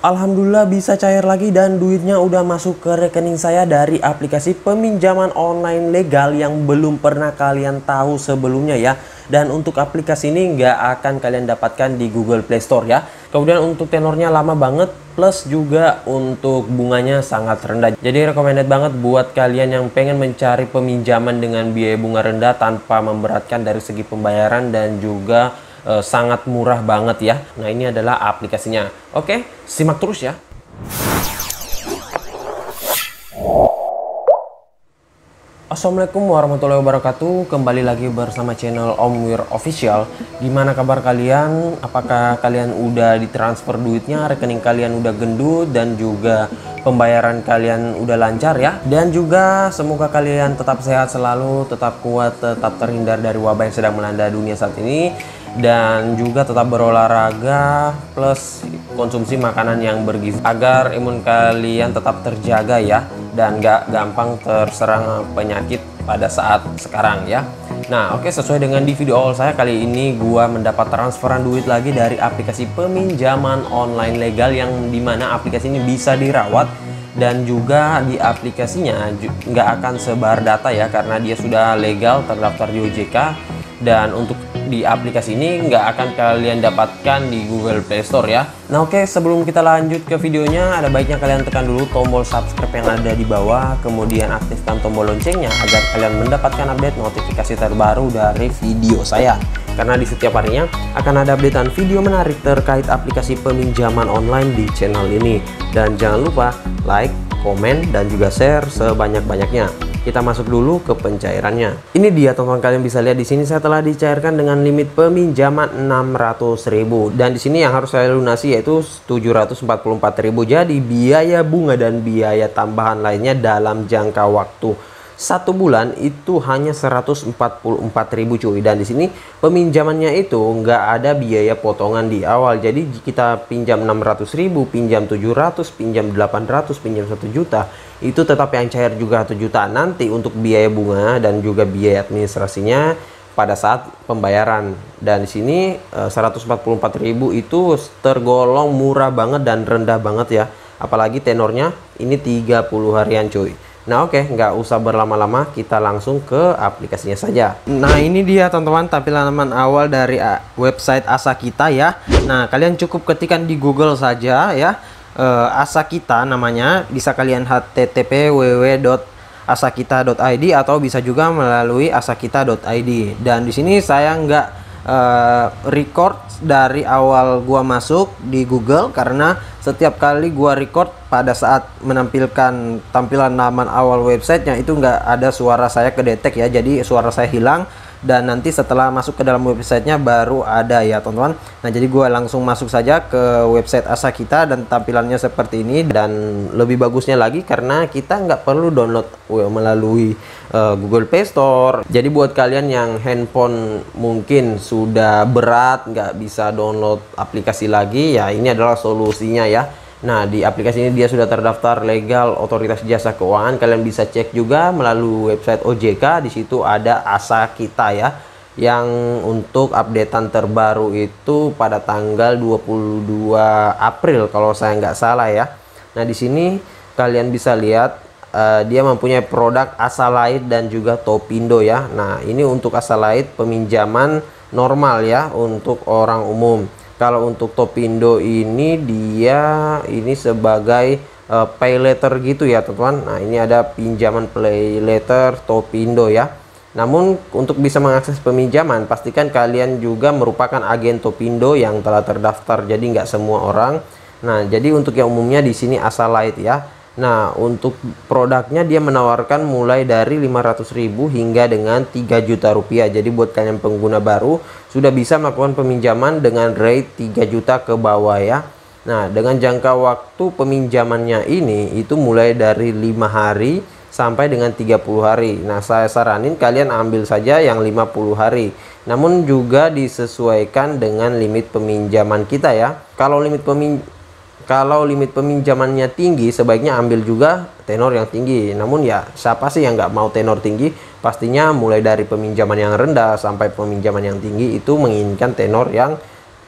Alhamdulillah bisa cair lagi dan duitnya udah masuk ke rekening saya dari aplikasi peminjaman online legal yang belum pernah kalian tahu sebelumnya ya. Dan untuk aplikasi ini nggak akan kalian dapatkan di Google Play Store ya. Kemudian untuk tenornya lama banget, plus juga untuk bunganya sangat rendah. Jadi recommended banget buat kalian yang pengen mencari peminjaman dengan biaya bunga rendah tanpa memberatkan dari segi pembayaran dan juga sangat murah banget ya. Nah, ini adalah aplikasinya. Oke, simak terus ya. Assalamualaikum warahmatullahi wabarakatuh. Kembali lagi bersama channel Om Wir Official. Gimana kabar kalian? Apakah kalian udah ditransfer duitnya, rekening kalian udah gendut, dan juga pembayaran kalian udah lancar ya? Dan juga semoga kalian tetap sehat selalu, tetap kuat, tetap terhindar dari wabah yang sedang melanda dunia saat ini, dan juga tetap berolahraga plus konsumsi makanan yang bergizi agar imun kalian tetap terjaga ya, dan gak gampang terserang penyakit pada saat sekarang ya. Nah oke, sesuai dengan di video awal saya kali ini gua mendapat transferan duit lagi dari aplikasi peminjaman online legal yang dimana aplikasi ini bisa dirawat, dan juga di aplikasinya nggak akan sebar data ya karena dia sudah legal terdaftar di OJK. Dan untuk di aplikasi ini nggak akan kalian dapatkan di Google Play Store ya. Nah oke, sebelum kita lanjut ke videonya, ada baiknya kalian tekan dulu tombol subscribe yang ada di bawah, kemudian aktifkan tombol loncengnya agar kalian mendapatkan update notifikasi terbaru dari video saya. Karena di setiap harinya akan ada updatean video menarik terkait aplikasi peminjaman online di channel ini. Dan jangan lupa like, komen, dan juga share sebanyak-banyaknya. Kita masuk dulu ke pencairannya. Ini dia teman-teman, kalian bisa lihat di sini saya telah dicairkan dengan limit peminjaman 600.000, dan di sini yang harus saya lunasi yaitu 744.000. Jadi biaya bunga dan biaya tambahan lainnya dalam jangka waktu 1 bulan itu hanya 144.000 cuy. Dan di sini peminjamannya itu nggak ada biaya potongan di awal. Jadi kita pinjam 600.000, pinjam 700, pinjam 800, pinjam 1 juta, itu tetap yang cair juga 1 juta. Nanti untuk biaya bunga dan juga biaya administrasinya pada saat pembayaran. Dan di sini 144.000 itu tergolong murah banget dan rendah banget ya. Apalagi tenornya ini 30 harian cuy. Nah oke, nggak usah berlama-lama, kita langsung ke aplikasinya saja. Nah ini dia teman-teman tampilan awal dari website Asakita ya. Nah kalian cukup ketikkan di Google saja ya, Asakita namanya. Bisa kalian http www.asakita.id atau bisa juga melalui asakita.id. Dan di sini saya nggak record dari awal gua masuk di Google karena setiap kali gua record pada saat menampilkan tampilan halaman awal websitenya itu nggak ada suara saya kedetek ya, jadi suara saya hilang, dan nanti setelah masuk ke dalam websitenya baru ada ya teman-teman. Nah jadi gua langsung masuk saja ke website Asakita dan tampilannya seperti ini. Dan lebih bagusnya lagi karena kita nggak perlu download melalui Google Play Store. Jadi buat kalian yang handphone mungkin sudah berat nggak bisa download aplikasi lagi ya, ini adalah solusinya ya. Nah di aplikasi ini dia sudah terdaftar legal Otoritas Jasa Keuangan. Kalian bisa cek juga melalui website OJK. Di situ ada Asakita ya, yang untuk updatean terbaru itu pada tanggal 22 April kalau saya nggak salah ya. Nah di sini kalian bisa lihat dia mempunyai produk Asalaid dan juga Topindo ya. Nah ini untuk Asalaid peminjaman normal ya untuk orang umum. Kalau untuk Topindo ini dia ini sebagai pay letter gitu ya teman-teman. Nah ini ada pinjaman pay letter Topindo ya. Namun untuk bisa mengakses peminjaman pastikan kalian juga merupakan agen Topindo yang telah terdaftar. Jadi nggak semua orang. Nah jadi untuk yang umumnya di sini Asalaid ya. Nah untuk produknya dia menawarkan mulai dari 500.000 hingga dengan 3 juta rupiah. Jadi buat kalian pengguna baru sudah bisa melakukan peminjaman dengan rate 3 juta ke bawah ya. Nah dengan jangka waktu peminjamannya ini itu mulai dari 5 hari sampai dengan 30 hari. Nah saya saranin kalian ambil saja yang 50 hari. Namun juga disesuaikan dengan limit peminjaman kita ya. Kalau limit peminjamannya tinggi, sebaiknya ambil juga tenor yang tinggi. Namun ya siapa sih yang nggak mau tenor tinggi? Pastinya mulai dari peminjaman yang rendah sampai peminjaman yang tinggi itu menginginkan tenor yang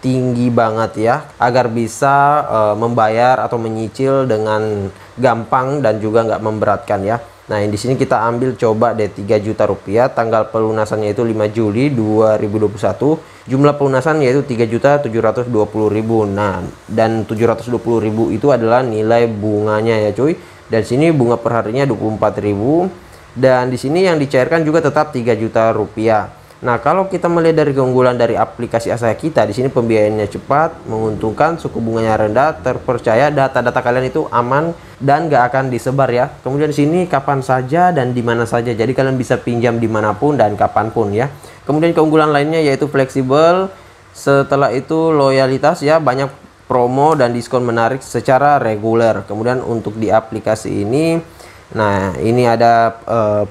tinggi banget ya, agar bisa membayar atau menyicil dengan gampang dan juga nggak memberatkan ya. Nah, di sini kita ambil coba deh 3 juta rupiah, tanggal pelunasannya itu 5 Juli 2021, jumlah pelunasan yaitu 3.720.000. Nah, dan 720.000 itu adalah nilai bunganya ya cuy. Dan sini bunga per harinya 24.000, dan di sini yang dicairkan juga tetap 3 juta rupiah. Nah, kalau kita melihat dari keunggulan dari aplikasi Asakita, di sini pembiayaannya cepat, menguntungkan, suku bunganya rendah, terpercaya, data-data kalian itu aman dan gak akan disebar ya. Kemudian di sini kapan saja dan di mana saja, jadi kalian bisa pinjam dimanapun dan kapanpun ya. Kemudian keunggulan lainnya yaitu fleksibel, setelah itu loyalitas ya, banyak promo dan diskon menarik secara reguler. Kemudian untuk di aplikasi ini, nah ini ada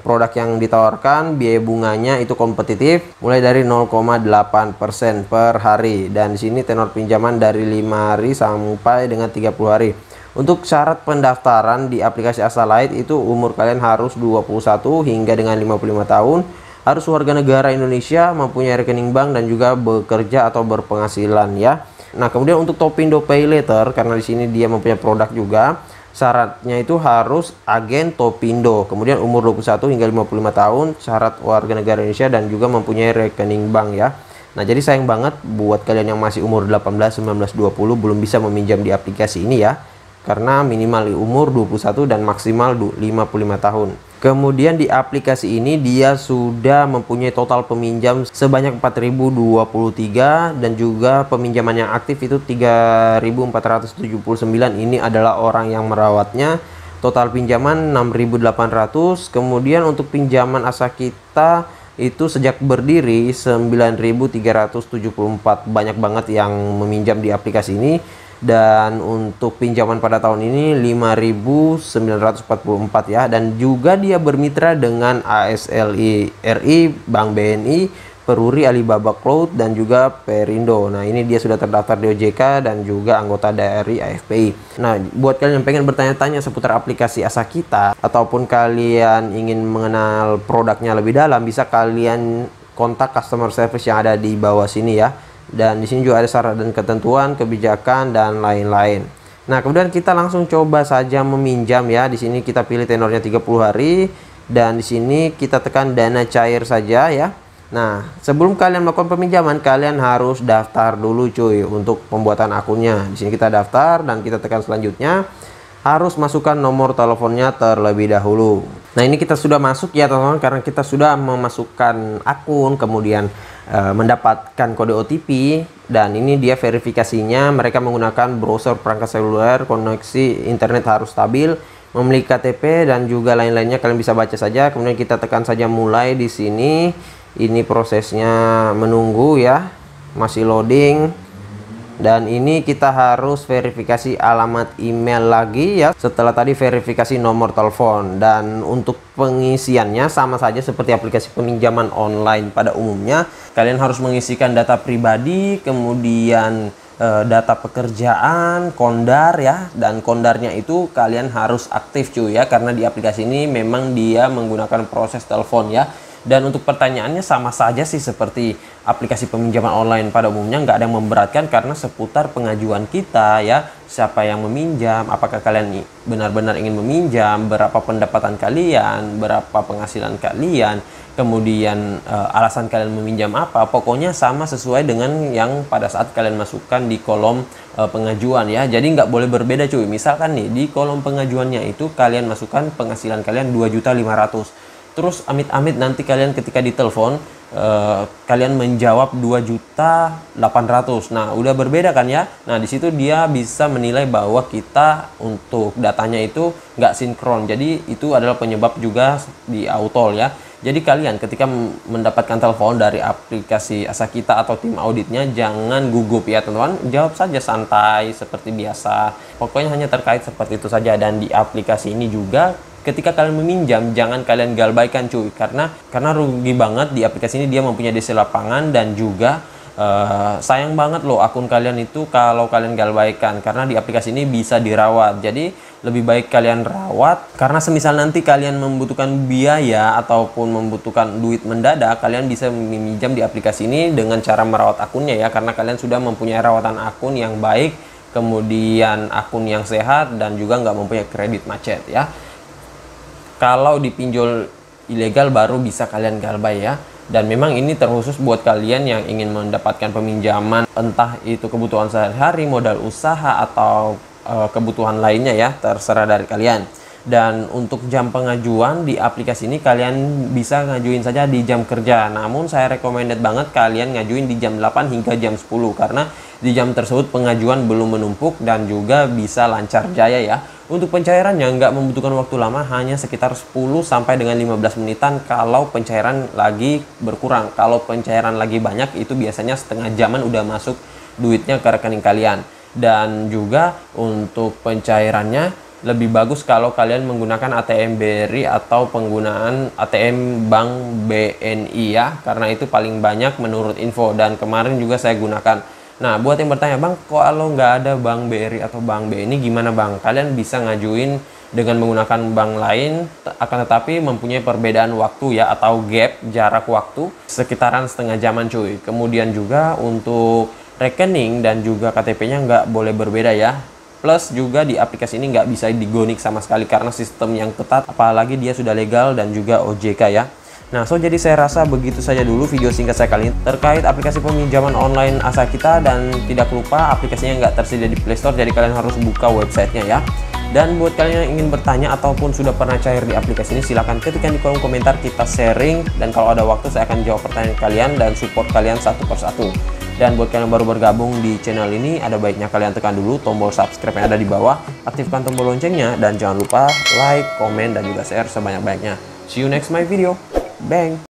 produk yang ditawarkan, biaya bunganya itu kompetitif, mulai dari 0,8% per hari, dan di sini tenor pinjaman dari 5 hari sampai dengan 30 hari. Untuk syarat pendaftaran di aplikasi Asalight itu umur kalian harus 21 hingga dengan 55 tahun, harus warga negara Indonesia, mempunyai rekening bank dan juga bekerja atau berpenghasilan ya. Nah, kemudian untuk Topindo Pay Later, karena di sini dia mempunyai produk juga, syaratnya itu harus agen Topindo, kemudian umur 21 hingga 55 tahun, syarat warga negara Indonesia dan juga mempunyai rekening bank ya. Nah, jadi sayang banget buat kalian yang masih umur 18, 19, 20 belum bisa meminjam di aplikasi ini ya, karena minimal umur 21 dan maksimal 55 tahun. Kemudian di aplikasi ini dia sudah mempunyai total peminjam sebanyak 4.023, dan juga peminjaman yang aktif itu 3.479. Ini adalah orang yang merawatnya. Total pinjaman 6.800. Kemudian untuk pinjaman Asakita itu sejak berdiri 9.374. Banyak banget yang meminjam di aplikasi ini. Dan untuk pinjaman pada tahun ini 5.944 ya, dan juga dia bermitra dengan ASLI RI, Bank BNI, Peruri, Alibaba Cloud, dan juga Perindo. Nah, ini dia sudah terdaftar di OJK dan juga anggota dari AFPI. Nah, buat kalian yang pengen bertanya-tanya seputar aplikasi Asakita ataupun kalian ingin mengenal produknya lebih dalam, bisa kalian kontak customer service yang ada di bawah sini ya. Dan di sini juga ada syarat dan ketentuan, kebijakan dan lain-lain. Nah, kemudian kita langsung coba saja meminjam ya. Di sini kita pilih tenornya 30 hari, dan di sini kita tekan dana cair saja ya. Nah, sebelum kalian melakukan peminjaman, kalian harus daftar dulu cuy untuk pembuatan akunnya. Di sini kita daftar dan kita tekan selanjutnya. Harus masukkan nomor teleponnya terlebih dahulu. Nah, ini kita sudah masuk ya teman-teman, karena kita sudah memasukkan akun, kemudian mendapatkan kode OTP, dan ini dia verifikasinya. Mereka menggunakan browser perangkat seluler, koneksi internet harus stabil, memiliki KTP dan juga lain-lainnya. Kalian bisa baca saja. Kemudian kita tekan saja mulai di sini. Ini prosesnya menunggu ya, masih loading. Dan ini kita harus verifikasi alamat email lagi ya, setelah tadi verifikasi nomor telepon. Dan untuk pengisiannya sama saja seperti aplikasi peminjaman online pada umumnya. Kalian harus mengisikan data pribadi, kemudian data pekerjaan, kondar ya. Dan kondarnya itu kalian harus aktif cuy ya, karena di aplikasi ini memang dia menggunakan proses telepon ya. Dan untuk pertanyaannya sama saja sih seperti aplikasi peminjaman online pada umumnya, nggak ada yang memberatkan, karena seputar pengajuan kita ya, siapa yang meminjam, apakah kalian benar-benar ingin meminjam, berapa pendapatan kalian, berapa penghasilan kalian, kemudian alasan kalian meminjam apa, pokoknya sama sesuai dengan yang pada saat kalian masukkan di kolom pengajuan ya. Jadi nggak boleh berbeda cuy. Misalkan nih di kolom pengajuannya itu kalian masukkan penghasilan kalian 2.500.000. Terus amit-amit nanti kalian ketika ditelepon kalian menjawab 2.800.000. Nah, udah berbeda kan ya. Nah, di situ dia bisa menilai bahwa kita untuk datanya itu nggak sinkron. Jadi itu adalah penyebab juga di autol ya. Jadi kalian ketika mendapatkan telepon dari aplikasi Asakita atau tim auditnya, jangan gugup ya teman-teman. Jawab saja santai seperti biasa. Pokoknya hanya terkait seperti itu saja. Dan di aplikasi ini juga ketika kalian meminjam, jangan kalian galbaikan cuy, karena rugi banget. Di aplikasi ini dia mempunyai DC lapangan dan juga sayang banget loh akun kalian itu kalau kalian gak abaikan, karena di aplikasi ini bisa dirawat. Jadi lebih baik kalian rawat, karena semisal nanti kalian membutuhkan biaya ataupun membutuhkan duit mendadak, kalian bisa meminjam di aplikasi ini dengan cara merawat akunnya ya, karena kalian sudah mempunyai rawatan akun yang baik, kemudian akun yang sehat, dan juga nggak mempunyai kredit macet ya. Kalau dipinjol ilegal baru bisa kalian galbay ya. Dan memang ini terkhusus buat kalian yang ingin mendapatkan peminjaman, entah itu kebutuhan sehari-hari, modal usaha, atau kebutuhan lainnya ya, terserah dari kalian. Dan untuk jam pengajuan di aplikasi ini kalian bisa ngajuin saja di jam kerja. Namun saya recommended banget kalian ngajuin di jam 8 hingga jam 10, karena di jam tersebut pengajuan belum menumpuk dan juga bisa lancar jaya ya. Untuk pencairannya nggak membutuhkan waktu lama, hanya sekitar 10 sampai dengan 15 menitan kalau pencairan lagi berkurang. Kalau pencairan lagi banyak, itu biasanya setengah jaman udah masuk duitnya ke rekening kalian. Dan juga untuk pencairannya lebih bagus kalau kalian menggunakan ATM BRI atau penggunaan ATM Bank BNI ya, karena itu paling banyak menurut info, dan kemarin juga saya gunakan. Nah, buat yang bertanya, Bang, kalau nggak ada Bank BRI atau Bank BNI gimana Bang? Kalian bisa ngajuin dengan menggunakan bank lain, akan tetapi mempunyai perbedaan waktu ya, atau gap, jarak waktu sekitaran setengah jaman cuy. Kemudian juga untuk rekening dan juga KTP-nya nggak boleh berbeda ya. Plus juga di aplikasi ini nggak bisa digonik sama sekali karena sistem yang ketat, apalagi dia sudah legal dan juga OJK ya. Nah, jadi saya rasa begitu saja dulu video singkat saya kali ini terkait aplikasi peminjaman online Asakita, dan tidak lupa aplikasinya nggak tersedia di Play Store, jadi kalian harus buka websitenya ya. Dan buat kalian yang ingin bertanya ataupun sudah pernah cair di aplikasi ini, silahkan ketikkan di kolom komentar, kita sharing, dan kalau ada waktu saya akan jawab pertanyaan kalian dan support kalian satu persatu. Dan buat kalian yang baru bergabung di channel ini, ada baiknya kalian tekan dulu tombol subscribe yang ada di bawah, aktifkan tombol loncengnya, dan jangan lupa like, komen, dan juga share sebanyak-banyaknya. See you next my video. Bang!